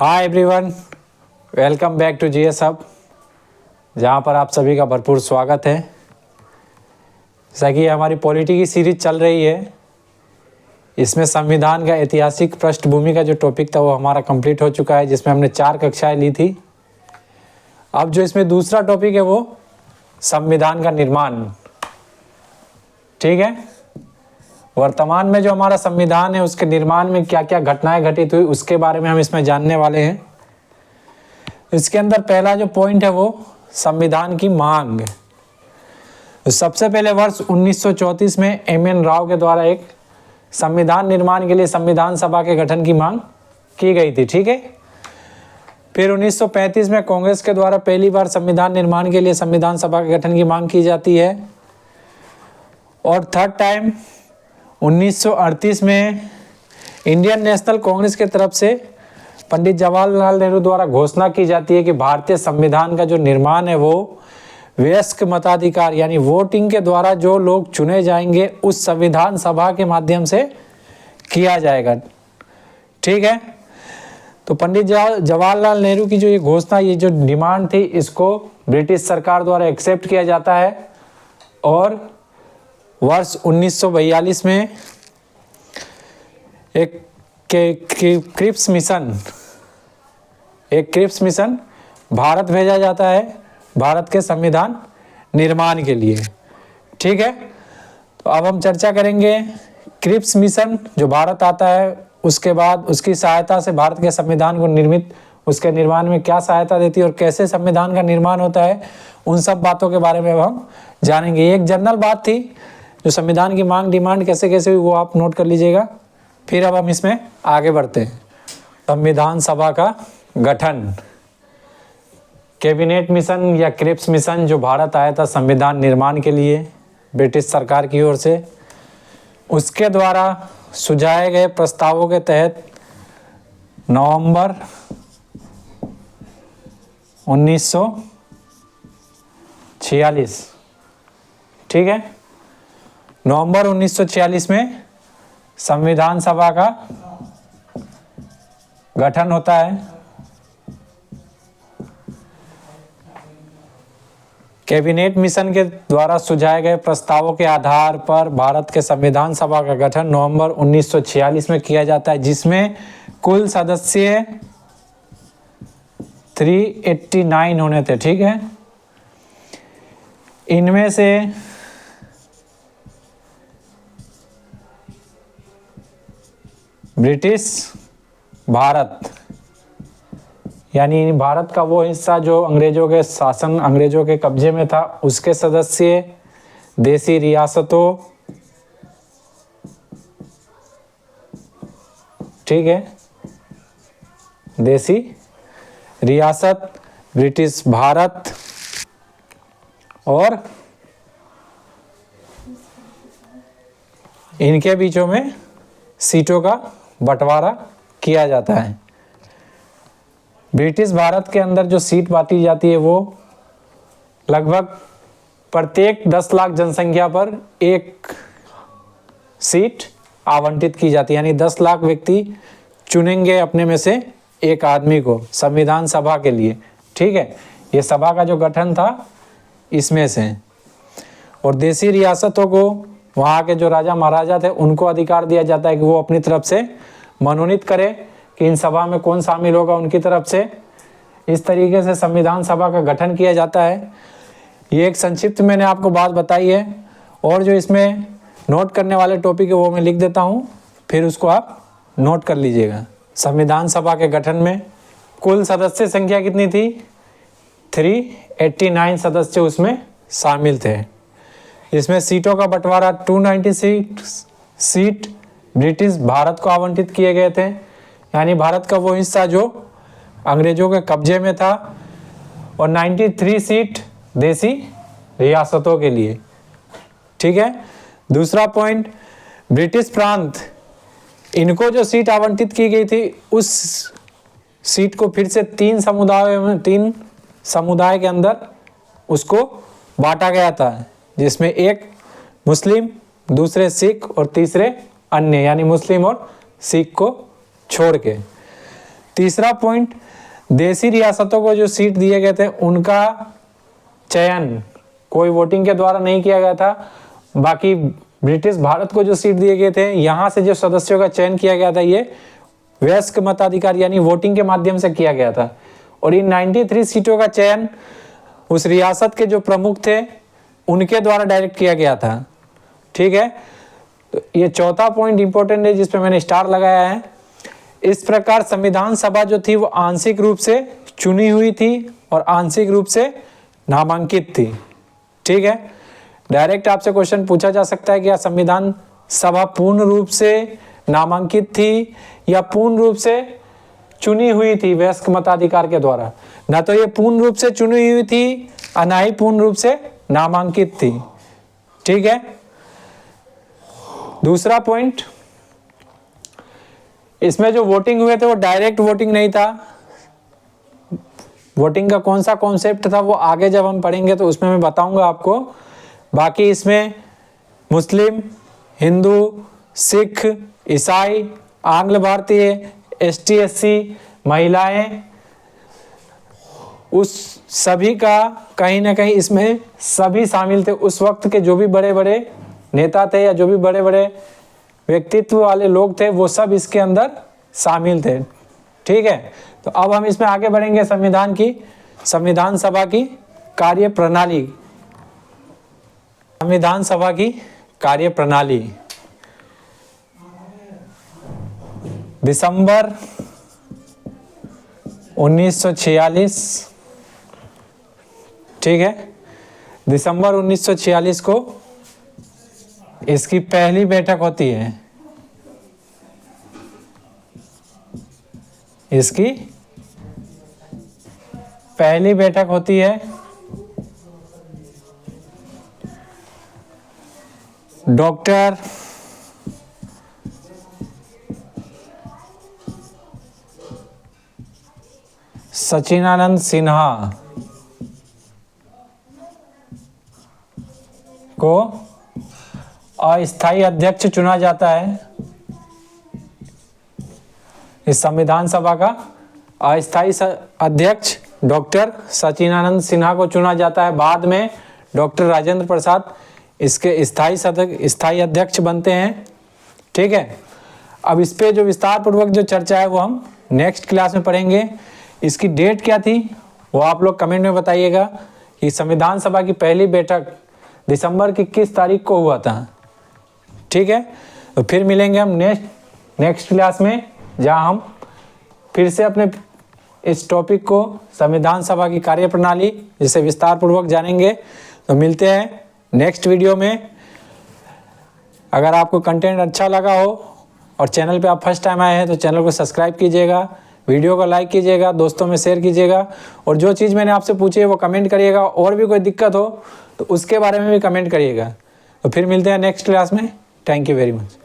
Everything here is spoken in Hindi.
Hi everyone, welcome back to GS hub, जहाँ पर आप सभी का भरपूर स्वागत है। जैसा कि हमारी पॉलिटी की सीरीज चल रही है, इसमें संविधान का ऐतिहासिक पृष्ठभूमि का जो टॉपिक था वो हमारा कंप्लीट हो चुका है, जिसमें हमने 4 कक्षाएं ली थी। अब जो इसमें दूसरा टॉपिक है वो संविधान का निर्माण। ठीक है, वर्तमान में जो हमारा संविधान है उसके निर्माण में क्या क्या घटनाएं घटित हुई उसके बारे में हम इसमें जानने वाले हैं। इसके अंदर पहला जो पॉइंट है वो संविधान की मांग। सबसे पहले वर्ष 1934 में एम.एन. राव के द्वारा एक संविधान निर्माण के लिए संविधान सभा के गठन की मांग की गई थी। ठीक है, फिर 1935 में कांग्रेस के द्वारा पहली बार संविधान निर्माण के लिए संविधान सभा के गठन की मांग की जाती है। और थर्ड टाइम 1938 में इंडियन नेशनल कांग्रेस के तरफ से पंडित जवाहरलाल नेहरू द्वारा घोषणा की जाती है कि भारतीय संविधान का जो निर्माण है वो वयस्क मताधिकार यानी वोटिंग के द्वारा जो लोग चुने जाएंगे उस संविधान सभा के माध्यम से किया जाएगा। ठीक है, तो पंडित जवाहरलाल नेहरू की जो ये घोषणा, ये जो डिमांड थी, इसको ब्रिटिश सरकार द्वारा एक्सेप्ट किया जाता है। और वर्ष 1942 में एक क्रिप्स मिशन भारत भेजा जाता है भारत के संविधान निर्माण के लिए। ठीक है, तो अब हम चर्चा करेंगे क्रिप्स मिशन जो भारत आता है, उसके बाद उसकी सहायता से भारत के संविधान को उसके निर्माण में क्या सहायता देती है और कैसे संविधान का निर्माण होता है, उन सब बातों के बारे में अब हम जानेंगे। एक जनरल बात थी जो संविधान की मांग डिमांड कैसे कैसे हुई वो आप नोट कर लीजिएगा। फिर अब हम इसमें आगे बढ़ते हैं। संविधान सभा का गठन, कैबिनेट मिशन या क्रिप्स मिशन जो भारत आया था संविधान निर्माण के लिए ब्रिटिश सरकार की ओर से, उसके द्वारा सुझाए गए प्रस्तावों के तहत नवंबर 1946, ठीक है, नवंबर 1946 में संविधान सभा का गठन होता है। कैबिनेट मिशन के द्वारा सुझाए गए प्रस्तावों के आधार पर भारत के संविधान सभा का गठन नवंबर 1946 में किया जाता है, जिसमें कुल सदस्य 389 होने थे। ठीक है, इनमें से ब्रिटिश भारत यानी भारत का वो हिस्सा जो अंग्रेजों के शासन, अंग्रेजों के कब्जे में था, उसके सदस्य, देसी रियासतों, ठीक है, देसी रियासत, ब्रिटिश भारत और इनके बीचों में सीटों का बंटवारा किया जाता है। ब्रिटिश भारत के अंदर जो सीट बांटी जाती है वो लगभग प्रत्येक 10 लाख जनसंख्या पर एक सीट आवंटित की जाती है, यानी 10 लाख व्यक्ति चुनेंगे अपने में से एक आदमी को संविधान सभा के लिए। ठीक है, ये सभा का जो गठन था इसमें से। और देसी रियासतों को, वहाँ के जो राजा महाराजा थे, उनको अधिकार दिया जाता है कि वो अपनी तरफ से मनोनीत करे कि इन सभा में कौन शामिल होगा उनकी तरफ से। इस तरीके से संविधान सभा का गठन किया जाता है। ये एक संक्षिप्त मैंने आपको बात बताई है, और जो इसमें नोट करने वाले टॉपिक है वो मैं लिख देता हूँ, फिर उसको आप नोट कर लीजिएगा। संविधान सभा के गठन में कुल सदस्य संख्या कितनी थी? 389 सदस्य उसमें शामिल थे। इसमें सीटों का बंटवारा 296 सीट ब्रिटिश भारत को आवंटित किए गए थे, यानी भारत का वो हिस्सा जो अंग्रेजों के कब्जे में था, और 93 सीट देसी रियासतों के लिए। ठीक है, दूसरा पॉइंट, ब्रिटिश प्रांत, इनको जो सीट आवंटित की गई थी उस सीट को फिर से 3 समुदाय के अंदर उसको बांटा गया था, जिसमें एक मुस्लिम, दूसरे सिख और तीसरे अन्य, यानी मुस्लिम और सिख को छोड़ के तीसरा पॉइंट, देसी रियासतों को जो सीट दिए गए थे उनका चयन कोई वोटिंग के द्वारा नहीं किया गया था। बाकी ब्रिटिश भारत को जो सीट दिए गए थे, यहाँ से जो सदस्यों का चयन किया गया था ये वयस्क मताधिकार यानी वोटिंग के माध्यम से किया गया था। और इन 93 सीटों का चयन उस रियासत के जो प्रमुख थे उनके द्वारा डायरेक्ट किया गया था। ठीक है, तो ये चौथा पॉइंट इंपॉर्टेंट है जिस पे मैंने स्टार लगाया है। इस प्रकार संविधान सभा जो थी वो आंशिक रूप से चुनी हुई थी और आंशिक रूप से नामांकित थी। ठीक है, डायरेक्ट आपसे क्वेश्चन पूछा जा सकता है कि क्या संविधान सभा पूर्ण रूप से नामांकित थी या पूर्ण रूप से चुनी हुई थी वयस्क मताधिकार के द्वारा? ना तो ये पूर्ण रूप से चुनी हुई थी और ना ही पूर्ण रूप से नामांकित थी। ठीक है, दूसरा पॉइंट, इसमें जो वोटिंग हुए थे वो डायरेक्ट वोटिंग नहीं था। वोटिंग का कौन सा कॉन्सेप्ट था वो आगे जब हम पढ़ेंगे तो उसमें मैं बताऊंगा आपको। बाकी इसमें मुस्लिम, हिंदू, सिख, ईसाई, आंग्ल भारतीय, ST SC, महिलाएं, उस सभी का कहीं ना कहीं इसमें सभी शामिल थे। उस वक्त के जो भी बड़े बड़े नेता थे या जो भी बड़े बड़े व्यक्तित्व वाले लोग थे वो सब इसके अंदर शामिल थे। ठीक है, तो अब हम इसमें आगे बढ़ेंगे। संविधान सभा की कार्य प्रणाली। संविधान सभा की कार्य प्रणाली दिसंबर 1946, ठीक है, दिसंबर 1946 को इसकी पहली बैठक होती है। इसकी पहली बैठक होती है। डॉक्टर सचिदानंद सिन्हा को अस्थायी अध्यक्ष चुना जाता है। इस संविधान सभा का अस्थायी अध्यक्ष डॉक्टर सचिदानंद सिन्हा को चुना जाता है। बाद में डॉक्टर राजेंद्र प्रसाद इसके स्थायी अध्यक्ष बनते हैं। ठीक है, अब इस पे जो विस्तार पूर्वक जो चर्चा है वो हम नेक्स्ट क्लास में पढ़ेंगे। इसकी डेट क्या थी वो आप लोग कमेंट में बताइएगा कि संविधान सभा की पहली बैठक दिसंबर की किस तारीख को हुआ था। ठीक है, तो फिर मिलेंगे हम नेक्स्ट क्लास में, जहां हम फिर से अपने इस टॉपिक को संविधान सभा की कार्यप्रणाली जिसे विस्तार पूर्वक जानेंगे। तो मिलते हैं नेक्स्ट वीडियो में। अगर आपको कंटेंट अच्छा लगा हो और चैनल पे आप फर्स्ट टाइम आए हैं तो चैनल को सब्सक्राइब कीजिएगा, वीडियो को लाइक कीजिएगा, दोस्तों में शेयर कीजिएगा और जो चीज़ मैंने आपसे पूछी है वो कमेंट करिएगा। और भी कोई दिक्कत हो तो उसके बारे में भी कमेंट करिएगा। तो फिर मिलते हैं नेक्स्ट क्लास में। Thank you very much.